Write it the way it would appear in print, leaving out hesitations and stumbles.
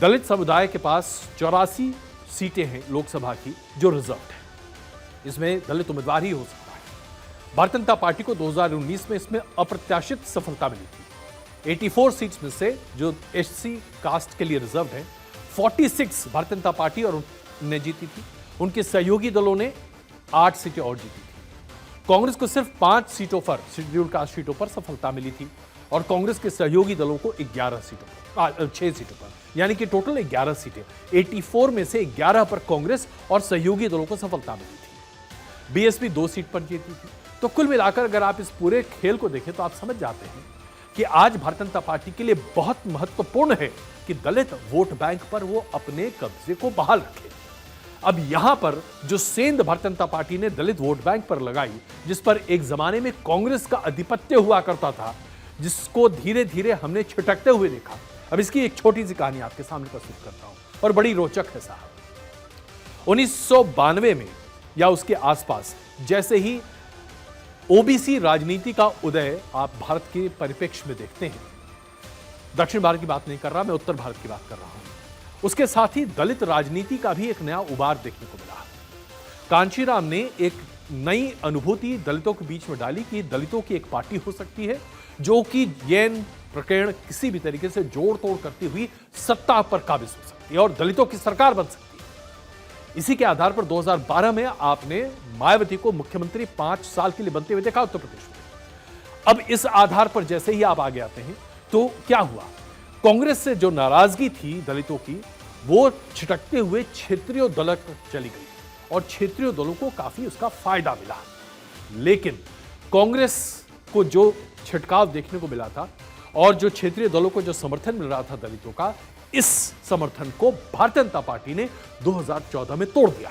दलित समुदाय के पास 84 सीटें हैं लोकसभा की जो रिजर्व्ड है। इसमें दलित उम्मीदवार ही हो सकता है। भारतीय जनता पार्टी को 2019 में इसमें अप्रत्याशित सफलता मिली थी। 84 सीट्स में से जो एससी कास्ट के लिए रिजर्व है, 46 भारतीय जनता पार्टी और ने जीती थी। उनके सहयोगी दलों ने 8 सीटें और जीती थी। कांग्रेस को सिर्फ 5 सीटों पर, शेड्यूल्ड कास्ट सीटों पर सफलता मिली थी और कांग्रेस के सहयोगी दलों को 11 सीटों पर, 6 सीटों पर, यानी कि टोटल 11 सीटें। 84 में से 11 पर कांग्रेस और सहयोगी दलों को सफलता मिली थी। बीएसपी 2 सीट पर जीती थी। तो कुल मिलाकर अगर आप इस पूरे खेल को देखें तो आप समझ जाते हैं कि आज भारतीय जनता पार्टी के लिए बहुत महत्वपूर्ण है कि दलित वोट बैंक पर वो अपने कब्जे को बहाल रखे। अब यहां पर जो सेंध भारतीय जनता पार्टी ने दलित वोट बैंक पर लगाई, जिस पर एक जमाने में कांग्रेस का आधिपत्य हुआ करता था, जिसको धीरे धीरे हमने छिटकते हुए देखा। अब इसकी एक छोटी सी कहानी आपके सामने प्रस्तुत करता हूं और बड़ी रोचक है साहब। 1992 में या उसके आसपास जैसे ही ओबीसी राजनीति का उदय आप भारत के परिप्रेक्ष्य में देखते हैं, दक्षिण भारत की बात नहीं कर रहा, मैं उत्तर भारत की बात कर रहा हूं, उसके साथ ही दलित राजनीति का भी एक नया उबार देखने को मिला। कांशीराम ने एक नई अनुभूति दलितों के बीच में डाली कि दलितों की एक पार्टी हो सकती है जो कि जैन प्रकरण किसी भी तरीके से जोड़ तोड़ करती हुई सत्ता पर काबिज हो सकती है और दलितों की सरकार बन सकती है। इसी के आधार पर 2012 में आपने मायावती को मुख्यमंत्री 5 साल के लिए बनते हुए देखा उत्तर प्रदेश में। अब इस आधार पर जैसे ही आप आगे आते हैं तो क्या हुआ, कांग्रेस से जो नाराजगी थी दलितों की, वो छिटकते हुए क्षेत्रीय दलों तक चली गई और क्षेत्रीय दलों को काफी उसका फायदा मिला। लेकिन कांग्रेस को जो छिटकाव देखने को मिला था और जो क्षेत्रीय दलों को जो समर्थन मिल रहा था दलितों का, इस समर्थन को भारतीय जनता पार्टी ने 2014 में तोड़ दिया।